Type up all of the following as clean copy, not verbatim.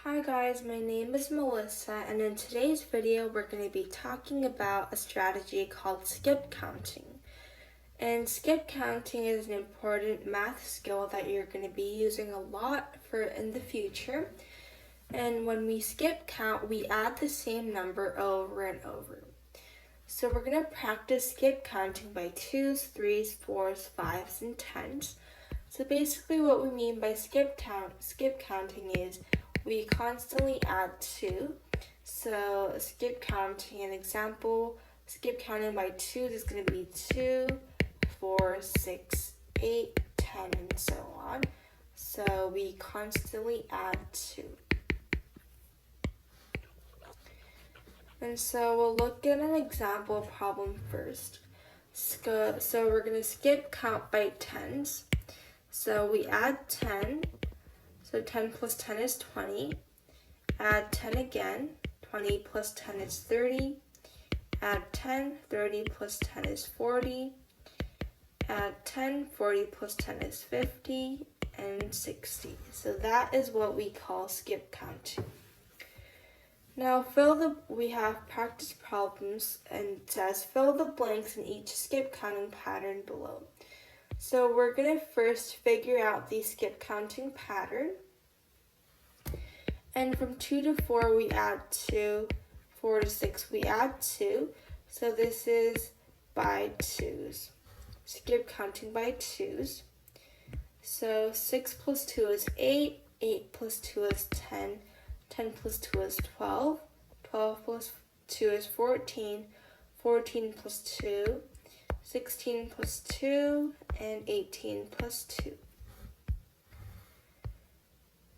Hi guys, my name is Melissa, and in today's video we're going to be talking about a strategy called skip counting. And skip counting is an important math skill that you're going to be using a lot in the future. And when we skip count, we add the same number over and over. So we're going to practice skip counting by 2s, 3s, 4s, 5s, and 10s. So basically what we mean by skip counting is we constantly add 2. So skip counting, an example, skip counting by 2s is going to be 2, 4, 6, 8, 10, and so on. So we constantly add 2. And so we'll look at an example problem first. So we're going to skip count by 10s. So we add 10. So 10 plus 10 is 20. Add 10 again. 20 plus 10 is 30. Add 10. 30 plus 10 is 40. Add 10. 40 plus 10 is 50. And 60. So that is what we call skip counting. Now we have practice problems, and it says fill the blanks in each skip counting pattern below. So we're going to first figure out the skip counting pattern. And from 2 to 4 we add 2, 4 to 6 we add 2. So this is by 2s. Skip counting by 2s. So 6 plus 2 is 8, 8 plus 2 is 10, 10 plus 2 is 12, 12 plus 2 is 14, 14 plus 2, 16 plus 2, and 18 plus 2.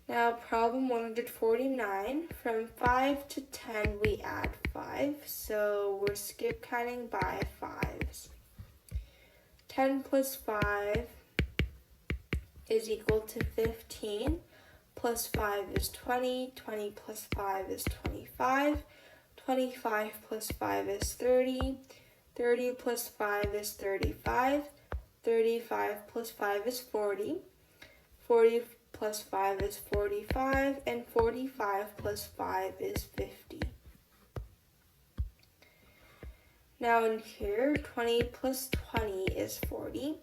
Now problem 149, from 5 to 10 we add 5, so we're skip counting by 5s. 10 plus 5 is equal to 15, plus 5 is 20, 20 plus 5 is 25, 25 plus 5 is 30, 30 plus 5 is 35, 35 plus 5 is 40, 40 plus 5 is 45, and 45 plus 5 is 50. Now in here, 20 plus 20 is 40,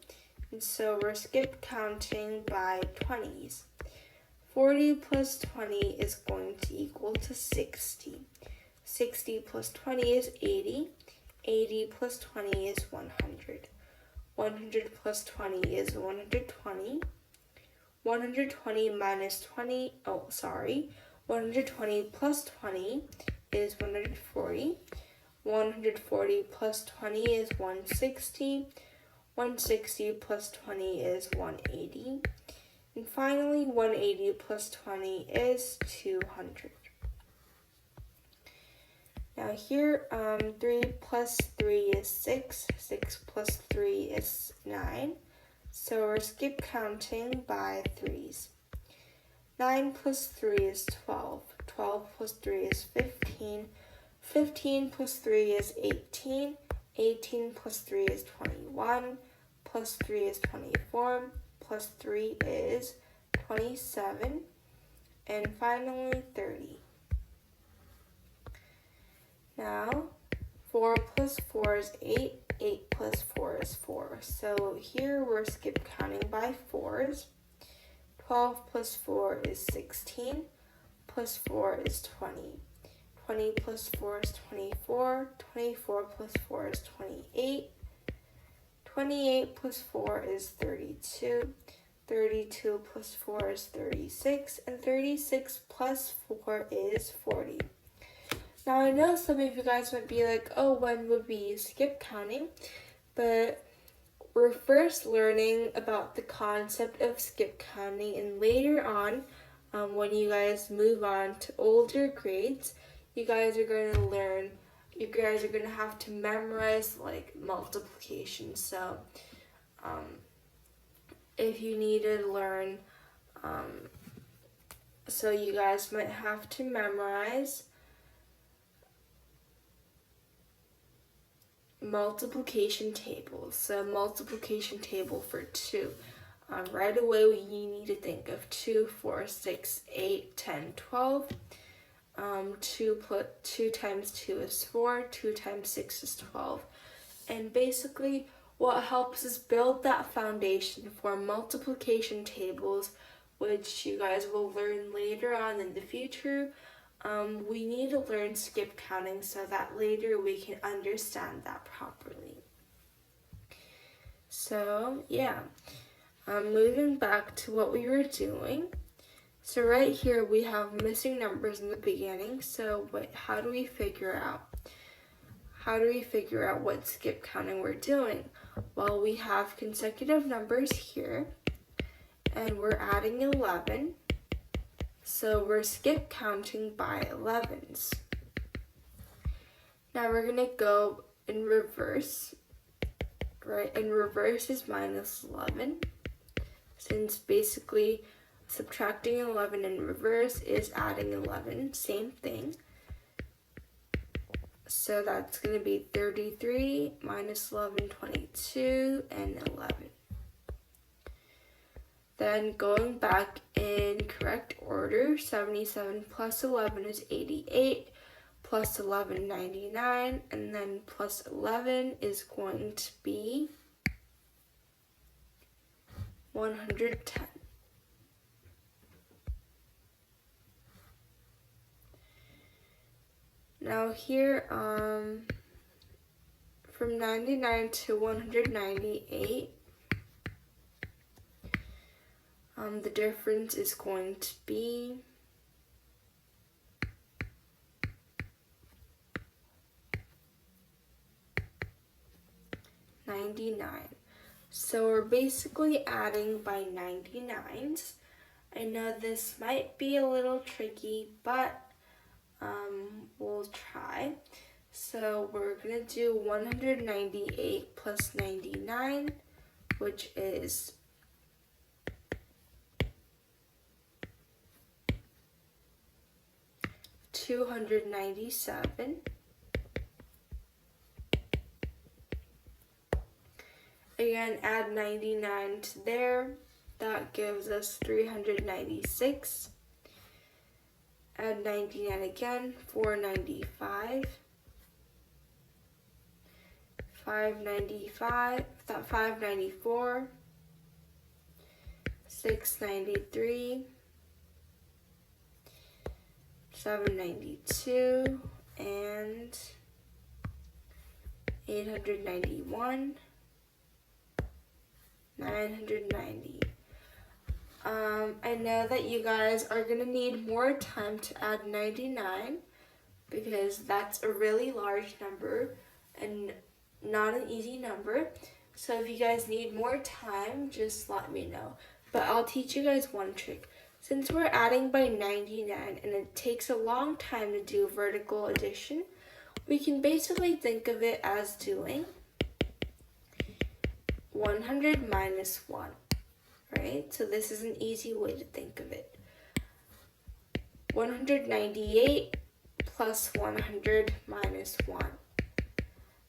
and so we're skip counting by 20s. 40 plus 20 is going to equal to 60. 60 plus 20 is 80. 80 plus 20 is 100. 100 plus 20 is 120. 120 minus 20, 120 plus 20 is 140. 140 plus 20 is 160. 160 plus 20 is 180. And finally, 180 plus 20 is 200. Now here, 3 plus 3 is 6. 6 plus 3 is 9. So we're skip counting by 3s. 9 plus 3 is 12. 12 plus 3 is 15. 15 plus 3 is 18. 18 plus 3 is 21. Plus 3 is 24. Plus 3 is 27. And finally 30. Now 4 plus 4 is 8. 8 plus 4 is 4. So here we're skip counting by 4s. 12 plus 4 is 16. Plus 4 is 20. 20 plus 4 is 24. 24 plus 4 is 28. 28 plus 4 is 32. 32 plus 4 is 36. And 36 plus 4 is 40. Now I know some of you guys might be like, oh, when would we use skip counting? But we're first learning about the concept of skip counting, and later on, when you guys move on to older grades, you guys are going to have to memorize like multiplication. So if you need to learn, so you guys might have to memorize multiplication tables. So multiplication table for 2. Right away, you need to think of 2, 4, 6, 8, 10, 12. 2 times 2 is 4, 2 times 6 is 12. And basically, what helps us build that foundation for multiplication tables, which you guys will learn later on in the future. We need to learn skip counting so that later we can understand that properly. So, yeah. Moving back to what we were doing. So right here we have missing numbers in the beginning. So how do we figure out? How do we figure out what skip counting we're doing? Well, we have consecutive numbers here, and we're adding 11. So we're skip counting by 11s. Now we're gonna go in reverse, right? And reverse is minus 11, since basically subtracting 11 in reverse is adding 11, same thing. So that's going to be 33 minus 11, 22, and 11. Then going back in correct order, 77 plus 11 is 88, plus 11, 99, and then plus 11 is going to be 110. Now here, from 99 to 198, the difference is going to be 99. So we're basically adding by 99s. I know this might be a little tricky, but we'll try. So we're gonna do 198 plus 99, which is 297. Again, add 99 to there. That gives us 396. Add 99 again, 495. 594. 693. 792. And 891. 990. I know that you guys are going to need more time to add 99 because that's a really large number and not an easy number. So if you guys need more time, just let me know. But I'll teach you guys one trick. Since we're adding by 99 and it takes a long time to do vertical addition, we can basically think of it as doing 100 minus 1, right? So this is an easy way to think of it. 198 plus 100 minus 1.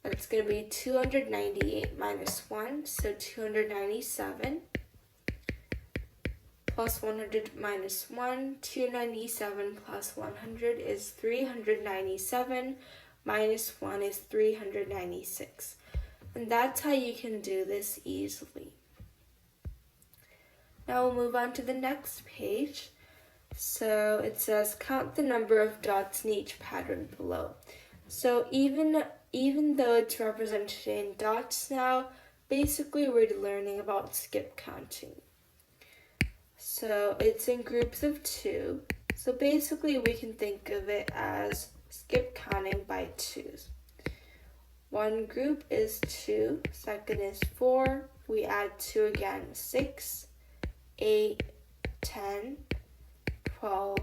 That's going to be 298 minus 1, so 297. Plus 100 minus 1, 297 plus 100 is 397, minus 1 is 396. And that's how you can do this easily. Now we'll move on to the next page. So it says count the number of dots in each pattern below. So even though it's represented in dots now, basically we're learning about skip counting. So it's in groups of 2. So basically we can think of it as skip counting by 2s. One group is 2, second is 4, we add 2 again, 6, 8, 10, 12,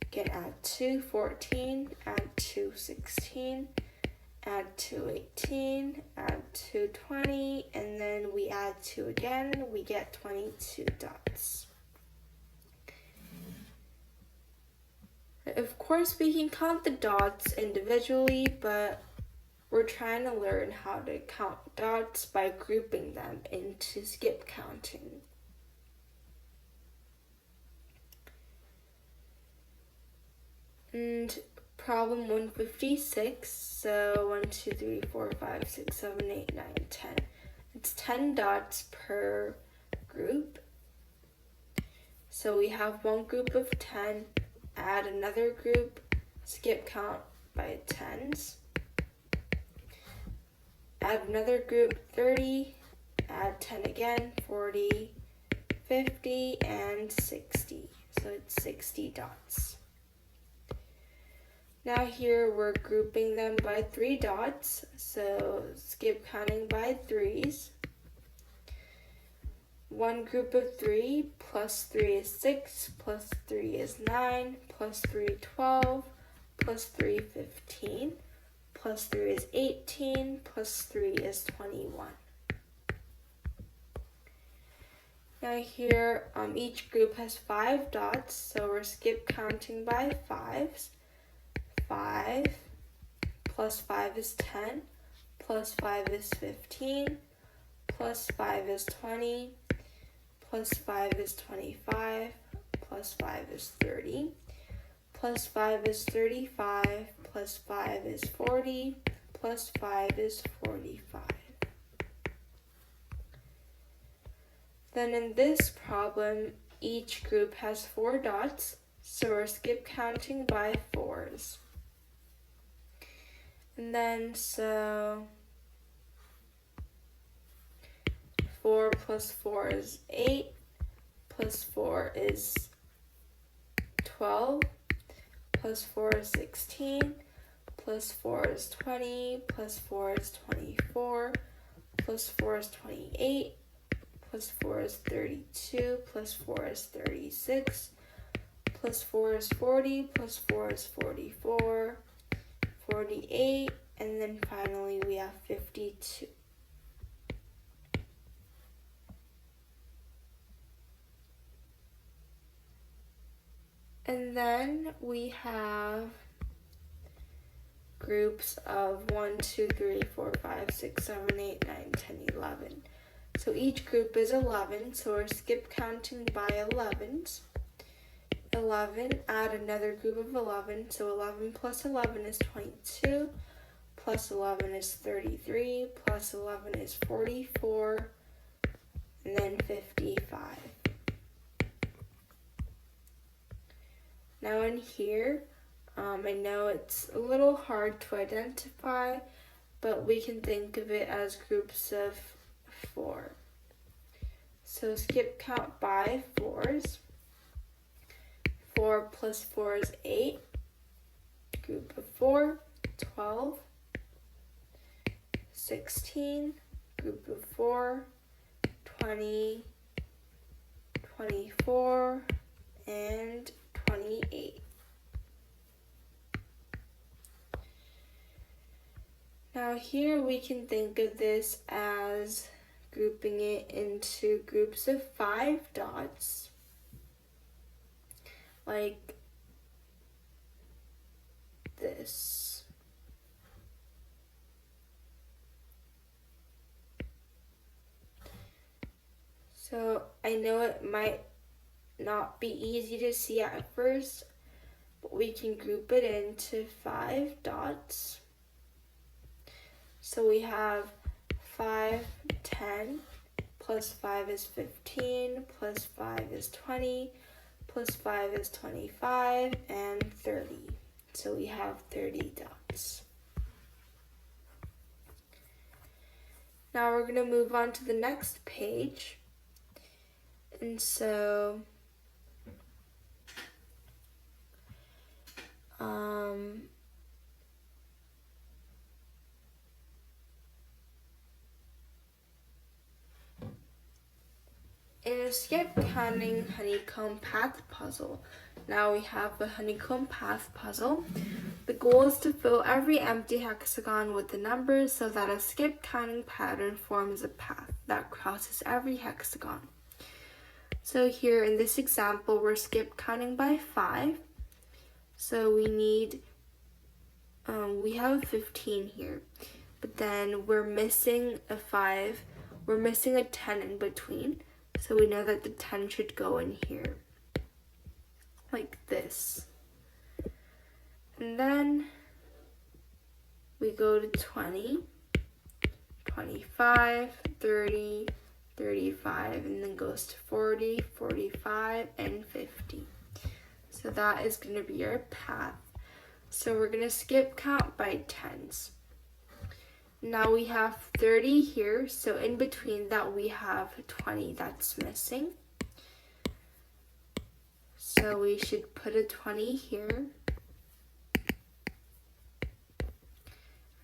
again add 2, 14, add 2, 16, add 2, 18, add 2, 20, and then we add 2 again, we get 22 dots. Of course we can count the dots individually, but we're trying to learn how to count dots by grouping them into skip counting. And problem 156, so 1, 2, 3, 4, 5, 6, 7, 8, 9, 10. It's 10 dots per group. So we have one group of 10, add another group, skip count by tens. Add another group, 30, add 10 again, 40, 50, and 60. So it's 60 dots. Now here we're grouping them by 3 dots, so skip counting by threes. One group of 3 plus 3 is 6, plus 3 is 9, plus 3 12, plus 3 15, plus 3 is 18, plus 3 is 21. Now here each group has 5 dots, so we're skip counting by fives. 5 plus 5 is 10, plus 5 is 15, plus 5 is 20, plus 5 is 25, plus 5 is 30, plus 5 is 35, plus 5 is 40, plus 5 is 45. Then in this problem, each group has 4 dots, so we're skip counting by fours. And then so 4 plus 4 is 8, plus 4 is 12, plus 4 is 16, plus 4 is 20, plus 4 is 24, plus 4 is 28, plus 4 is 32, plus 4 is 36, plus 4 is 40, plus 4 is 44, 48, and then finally we have 52. And then we have groups of 1, 2, 3, 4, 5, 6, 7, 8, 9, 10, 11. So each group is 11, so we're skip counting by 11s. 11, add another group of 11, so 11 plus 11 is 22, plus 11 is 33, plus 11 is 44, and then 55. Now in here, I know it's a little hard to identify, but we can think of it as groups of 4. So skip count by fours. 4 plus 4 is 8. Group of 4, 12, 16, group of 4, 20, 24, and 28. Now here we can think of this as grouping it into groups of 5 dots, like this. So I know it might not be easy to see at first, but we can group it into 5 dots. So we have 5, 10, plus 5 is 15, plus 5 is 20, plus 5 is 25, and 30. So we have 30 dots. Now we're going to move on to the next page. And so in a skip counting honeycomb path puzzle, now we have the honeycomb path puzzle. The goal is to fill every empty hexagon with the numbers so that a skip counting pattern forms a path that crosses every hexagon. So here in this example, we're skip counting by 5. So we need, we have 15 here, but then we're missing a 5. We're missing a 10 in between. So we know that the 10 should go in here, like this. And then we go to 20, 25, 30, 35, and then goes to 40, 45, and 50. So that is going to be our path. So we're going to skip count by tens. Now we have 30 here, so in between that we have 20 that's missing. So we should put a 20 here.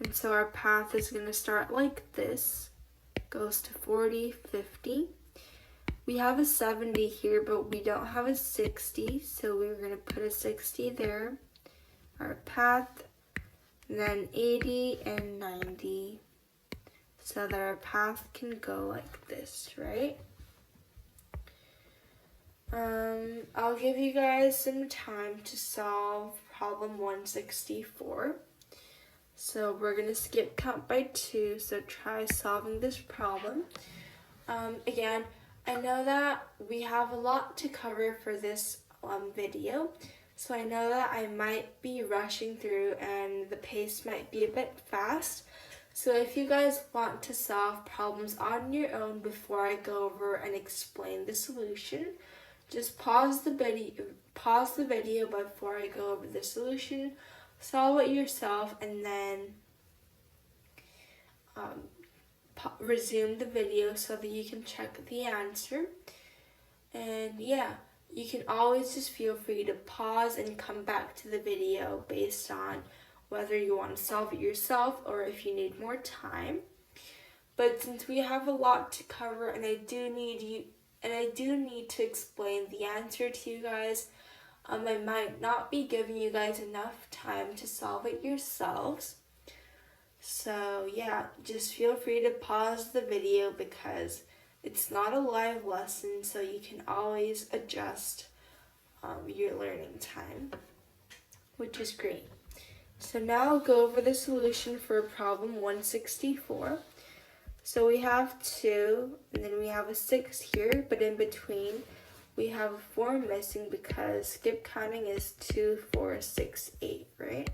And so our path is going to start like this. Goes to 40, 50. We have a 70 here, but we don't have a 60, so we're going to put a 60 there. Our path, and then 80 and 90, so that our path can go like this, right? I'll give you guys some time to solve problem 164. So we're going to skip count by 2, so try solving this problem. Again, I know that we have a lot to cover for this video, so I know that I might be rushing through and the pace might be a bit fast. So if you guys want to solve problems on your own before I go over and explain the solution, just pause the video before I go over the solution, solve it yourself, and then resume the video so that you can check the answer. And yeah, you can always just feel free to pause and come back to the video based on whether you want to solve it yourself or if you need more time. But since we have a lot to cover and I do need to explain the answer to you guys, I might not be giving you guys enough time to solve it yourselves. So yeah, just feel free to pause the video because it's not a live lesson, so you can always adjust your learning time, which is great. So now I'll go over the solution for problem 164. So we have 2, and then we have a 6 here, but in between we have a 4 missing because skip counting is 2, 4, 6, 8, right?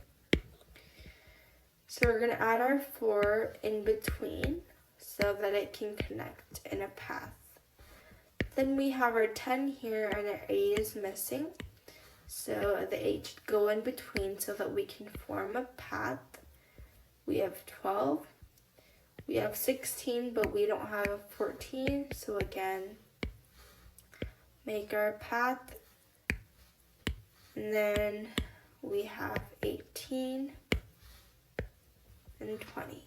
So we're going to add our 4 in between so that it can connect in a path. Then we have our 10 here and our 8 is missing. So the 8 should go in between so that we can form a path. We have 12. We have 16, but we don't have a 14. So again, make our path. And then we have 18 and 20.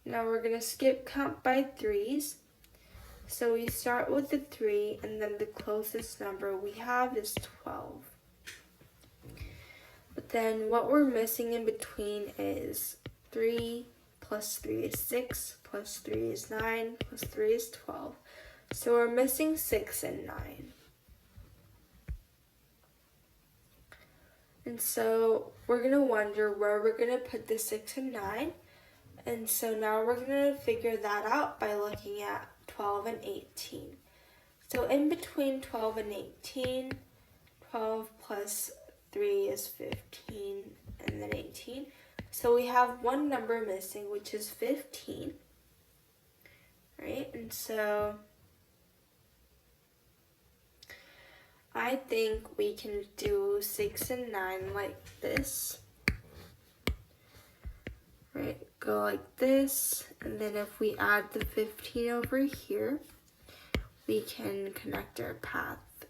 Now we're going to skip count by 3s. So we start with the 3, and then the closest number we have is 12. But then what we're missing in between is 3 plus 3 is 6, plus 3 is 9, plus 3 is 12. So we're missing 6 and 9. And so we're going to wonder where we're going to put the 6 and 9. And so now we're going to figure that out by looking at 12 and 18. So in between 12 and 18, 12 plus 3 is 15, and then 18. So we have one number missing, which is 15, right? And so I think we can do 6 and 9 like this, right? Go like this, and then if we add the 15 over here, we can connect our path.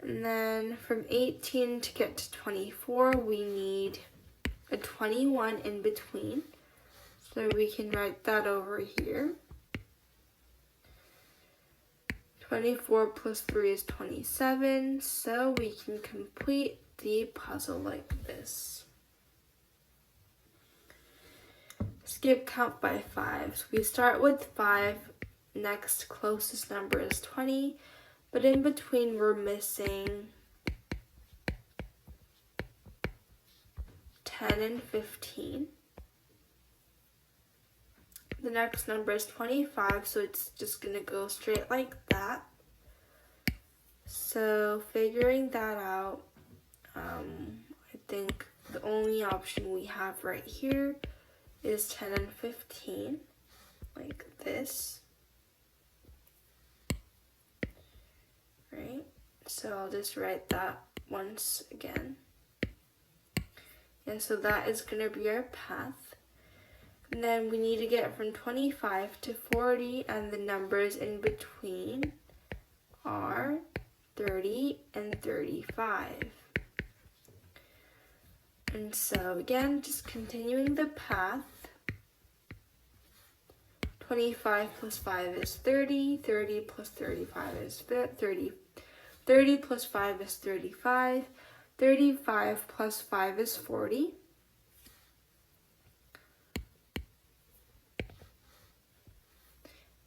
And then from 18 to get to 24, we need a 21 in between. So we can write that over here. 24 plus 3 is 27, so we can complete the puzzle like this. Skip count by 5s. We start with 5, next closest number is 20, but in between we're missing 10 and 15. The next number is 25, so it's just going to go straight like that. So figuring that out, I think the only option we have right here is 10 and 15, like this, right? So I'll just write that once again. And so that is going to be our path. And then we need to get from 25 to 40, and the numbers in between are 30 and 35. And so again, just continuing the path. 25 plus 5 is 30, 30 plus 35 is 30, 30 plus 5 is 35, 35 plus 5 is 40.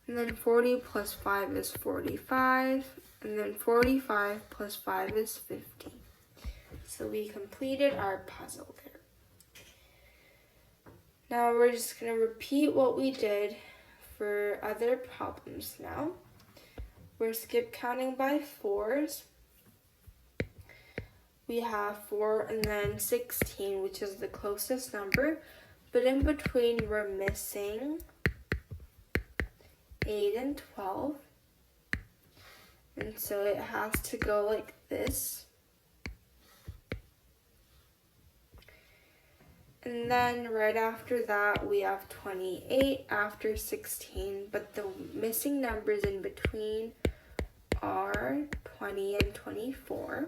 And then 40 plus 5 is 45, and then 45 plus 5 is 50. So we completed our puzzle there. Now we're just going to repeat what we did for other problems now. We're skip counting by 4s. We have 4 and then 16, which is the closest number, but in between we're missing 8 and 12. And so it has to go like this. And then right after that, we have 28 after 16, but the missing numbers in between are 20 and 24.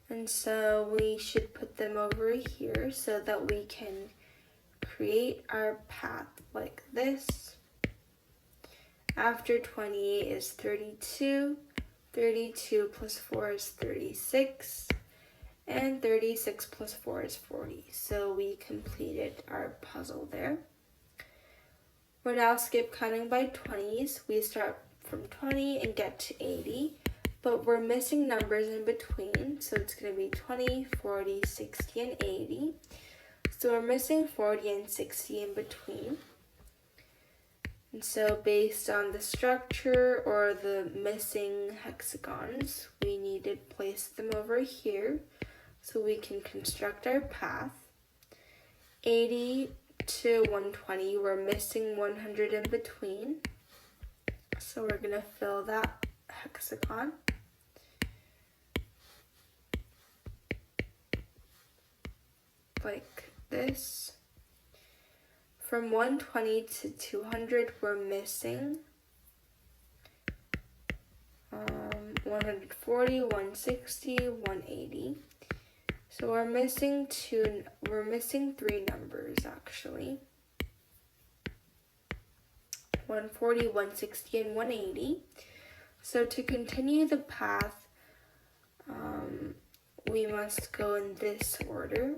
And so we should put them over here so that we can create our path like this. After 28 is 32, 32 plus 4 is 36, and 36 plus 4 is 40. So we completed our puzzle there. We're now skip counting by 20s. We start from 20 and get to 80, but we're missing numbers in between, so it's going to be 20, 40, 60, and 80. So we're missing 40 and 60 in between. And so based on the structure or the missing hexagons, we need to place them over here so we can construct our path. 80 to 120, we're missing 100 in between. So we're going to fill that hexagon. Like this. From 120 to 200, we're missing 140, 160, 180. So we're missing 3 numbers actually. 140, 160, and 180. So to continue the path, we must go in this order,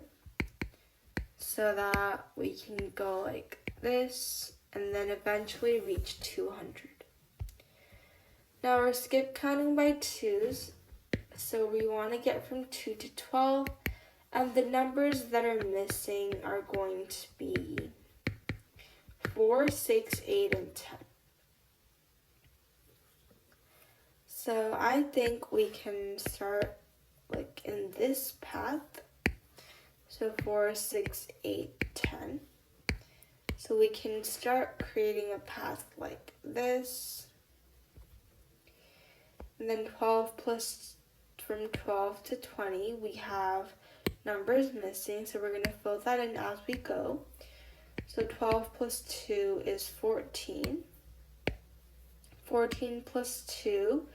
so that we can go like this and then eventually reach 200. Now we're skip counting by 2s, so we want to get from 2 to 12, and the numbers that are missing are going to be 4, 6, 8, and 10. So I think we can start like in this path. So 4, 6, 8, 10. So we can start creating a path like this. And then 12 plus, from 12 to 20, we have numbers missing. So we're going to fill that in as we go. So 12 plus 2 is 14. 14 plus 2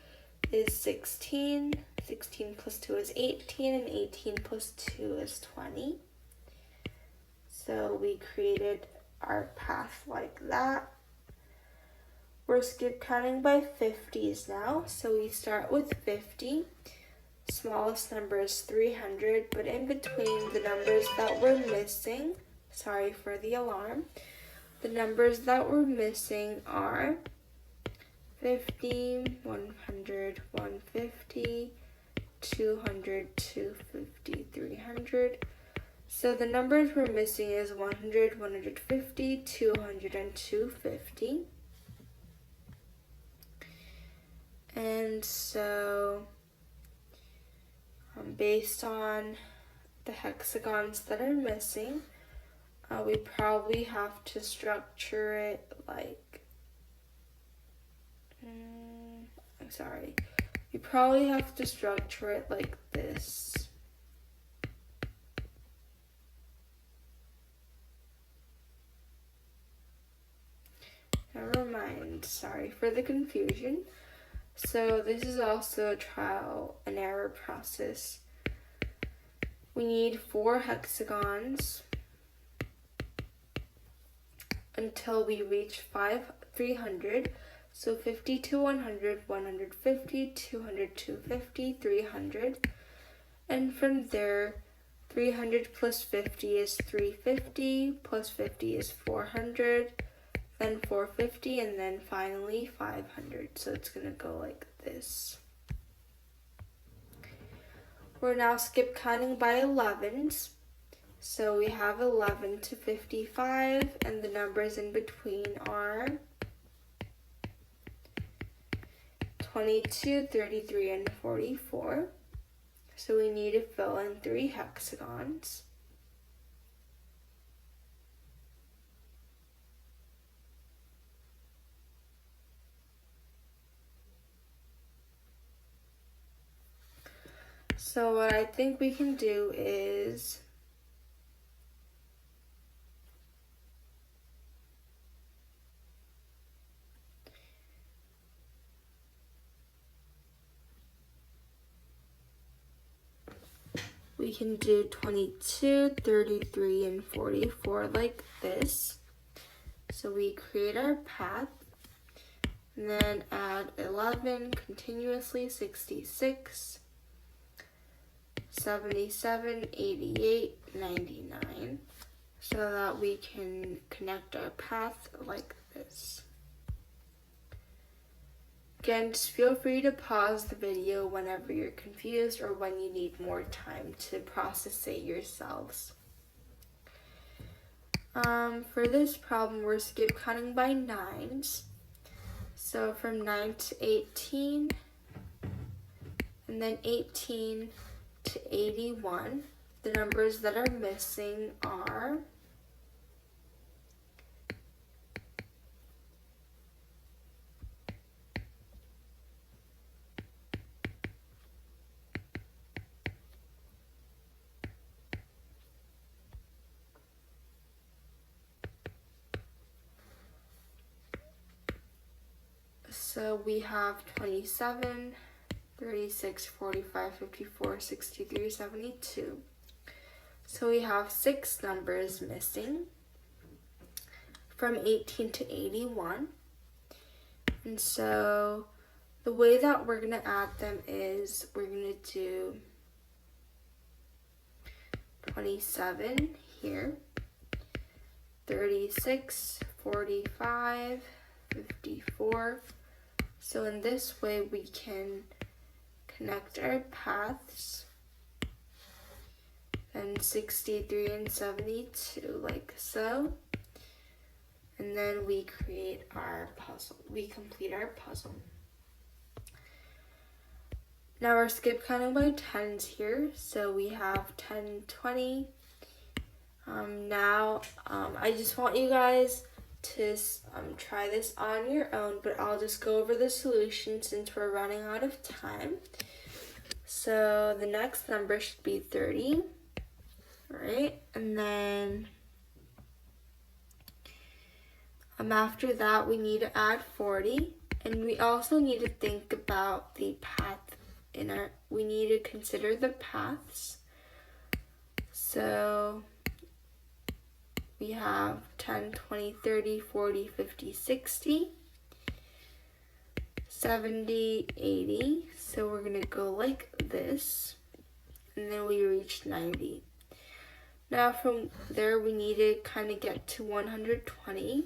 is 16. 16 plus 2 is 18, and 18 plus 2 is 20. So we created our path like that. We're skip counting by 50s now. So we start with 50. Smallest number is 300, but in between the numbers that we're missing, sorry for the alarm, the numbers that we're missing are 50, 100, 150, 200, 250, 300. So the numbers we're missing is 100, 150, 200, and 250. And so based on the hexagons that are missing, we probably have to structure it like, we probably have to structure it like this. Never mind, sorry for the confusion. So this is also a trial and error process. We need 4 hexagons until we reach 300. So 50 to 100, 150, 200, 250, 300. And from there, 300 plus 50 is 350, plus 50 is 400, then 450, and then finally 500. So it's gonna go like this. We're now skip counting by 11s. So we have 11 to 55, and the numbers in between are 22, 33, and 44. So we need to fill in 3 hexagons. So what I think we can do is we can do 22, 33, and 44 like this. So we create our path, and then add 11 continuously, 66, 77, 88, 99, so that we can connect our path like this. Again, just feel free to pause the video whenever you're confused or when you need more time to process it yourselves. For this problem, we're skip counting by 9s. So from 9 to 18, and then 18 to 81. The numbers that are missing are so we have 27, 36, 45, 54, 63, 72. So we have 6 numbers missing from 18 to 81. And so the way that we're going to add them is we're going to do 27 here, 36, 45, 54. So in this way we can connect our paths, and 63 and 72 like so. And then we create our puzzle. We complete our puzzle. Now we're skip counting by 10s here. So we have 10, 20. I just want you guys to try this on your own, but I'll just go over the solution since we're running out of time. So the next number should be 30, right? And then after that, we need to add 40, and we also need to think about the path we need to consider the paths. So we have 10, 20, 30, 40, 50, 60, 70, 80. So we're gonna go like this, and then we reach 90. Now from there, we need to kind of get to 120.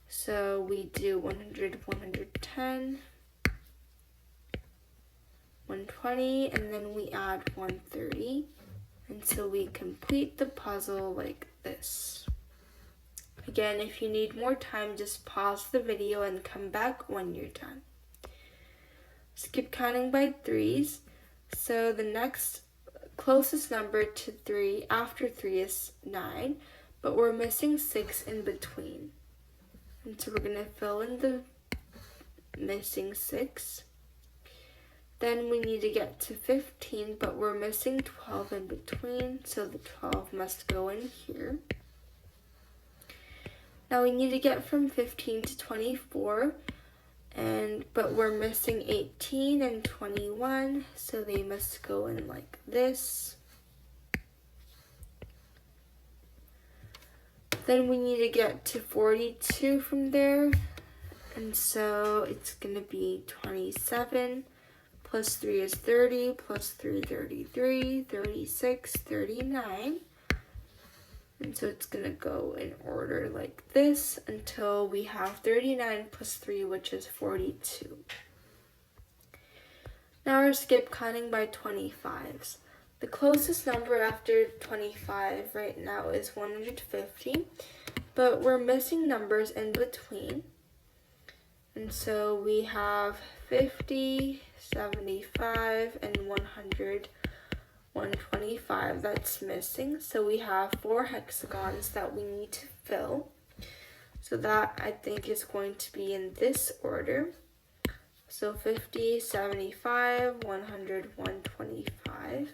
So we do 100, 110, 120, and then we add 130. And so we complete the puzzle like this. Again, if you need more time, just pause the video and come back when you're done. skip counting by 3s. So the next closest number to 3 after 3 is 9, but we're missing 6 in between. And so we're going to fill in the missing 6. Then we need to get to 15, but we're missing 12 in between, so the 12 must go in here. Now we need to get from 15 to 24, but we're missing 18 and 21, so they must go in like this. Then we need to get to 42 from there, and so it's going to be 27. Plus 3 is 30, plus 3, 33, 36, 39. And so it's going to go in order like this until we have 39 plus 3, which is 42. Now we're skip counting by 25s. The closest number after 25 right now is 150, but we're missing numbers in between. And so we have 50, 75, and 100, 125 that's missing. So we have 4 hexagons that we need to fill. So that I think is going to be in this order. So 50, 75, 100, 125.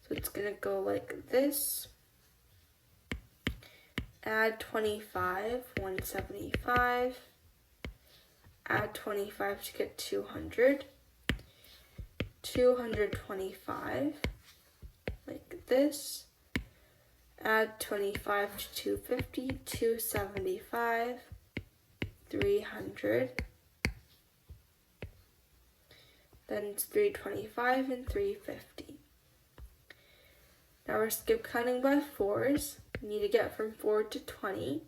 So it's going to go like this. Add 25, 175. Add 25 to get 200. 225, like this. Add 25 to 250, 275, 300. Then it's 325 and 350. Now we're skip counting by 4s. We need to get from 4 to 20.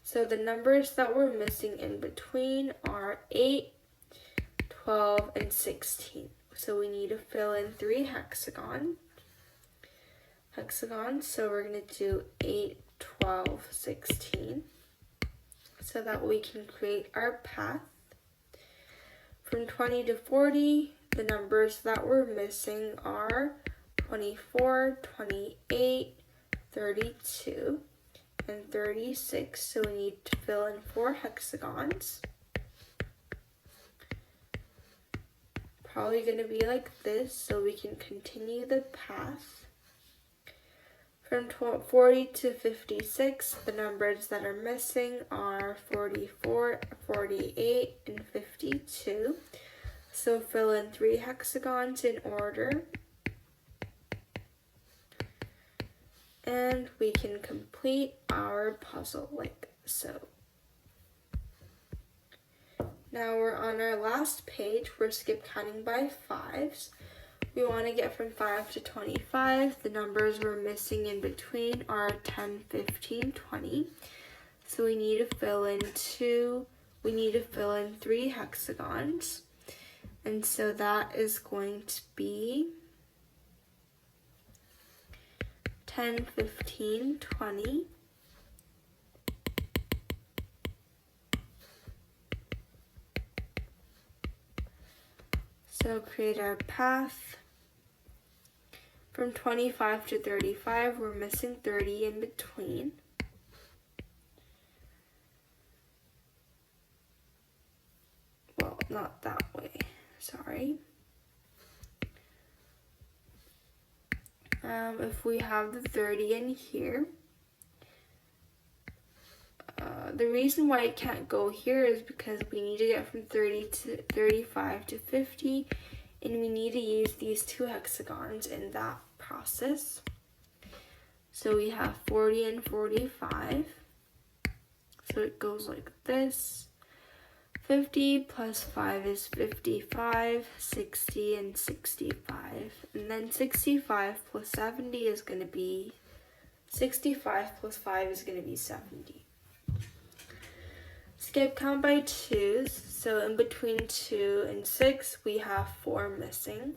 So the numbers that we're missing in between are 8, 12, and 16. So we need to fill in 3 hexagons. So we're going to do 8, 12, 16. So that we can create our path. From 20 to 40, the numbers that we're missing are 24, 28, 32, and 36. So we need to fill in 4 hexagons. Probably going to be like this, so we can continue the path. From 40 to 56, the numbers that are missing are 44, 48, and 52. So fill in 3 hexagons in order. And we can complete our puzzle like so. Now we're on our last page. We're skip counting by 5s. We want to get from 5 to 25. The numbers we're missing in between are 10, 15, 20. So we need to fill in 3 hexagons. And so that is going to be 10, 15, 20. So create our path. From 25 to 35, we're missing 30 in between. Well, not that way, sorry. If we have the 30 in here, the reason why it can't go here is because we need to get from 30 to 35 to 50, and we need to use these 2 hexagons in that process. So we have 40 and 45. So it goes like this. 50 plus 5 is 55, 60, and 65. And then 65 plus 70 is going to be, 65 plus 5 is going to be 70. Skip count by 2s, so in between 2 and 6, we have 4 missing.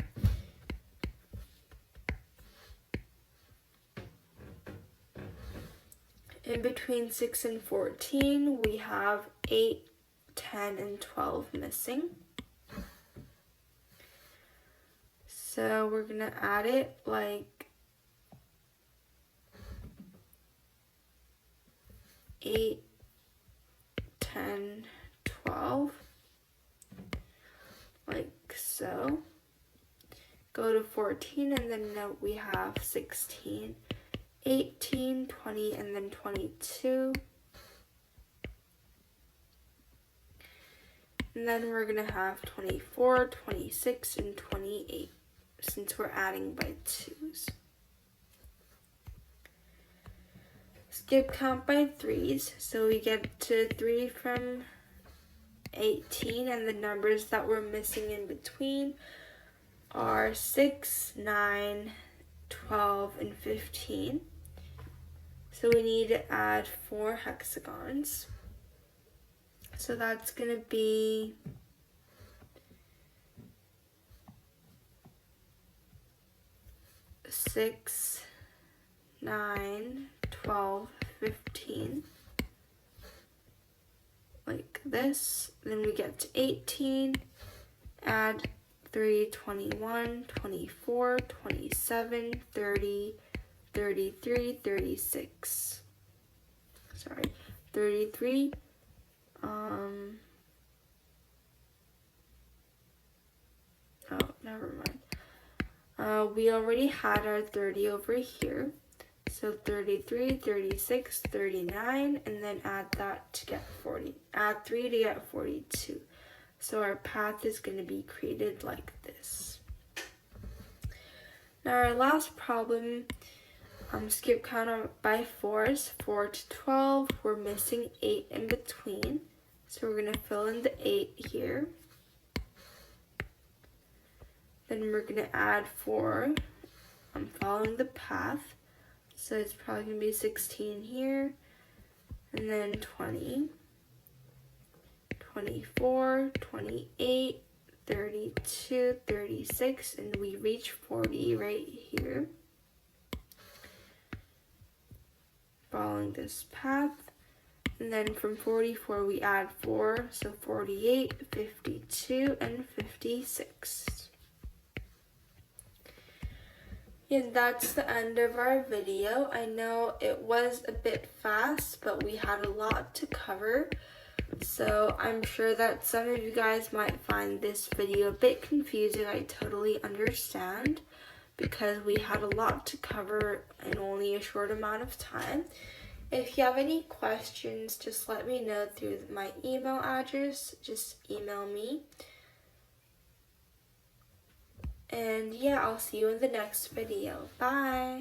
In between 6 and 14, we have 8, 10, and 12 missing. So we're gonna add it like 8, 10, 12, like so. Go to 14, and then note we have 16, 18, 20, and then 22. And then we're gonna have 24, 26, and 28, since we're adding by 2s. Skip count by 3s, so we get to 3 from 18, and the numbers that we're missing in between are 6, 9, 12, and 15. So we need to add 4 hexagons. So that's gonna be 6, 9, 12, 15. Like this. Then we get to 18, add 3, 21, 24, 27, 30, 33, 36. Sorry, 33. Oh, never mind. We already had our 30 over here. So 33, 36, 39, and then add that to get 40. Add 3 to get 42. So our path is going to be created like this. Now our last problem, skip count by 4s, 4 to 12. We're missing 8 in between. So we're going to fill in the 8 here. Then we're going to add 4. I'm following the path. So it's probably going to be 16 here. And then 20. 24, 28, 32, 36, and we reach 40 right here. Following this path. And then from 44 we add 4, so 48, 52, and 56. And that's the end of our video. I know it was a bit fast, but we had a lot to cover. So I'm sure that some of you guys might find this video a bit confusing. I totally understand because we had a lot to cover in only a short amount of time. If you have any questions, just let me know through my email address. Just email me. And yeah, I'll see you in the next video. Bye!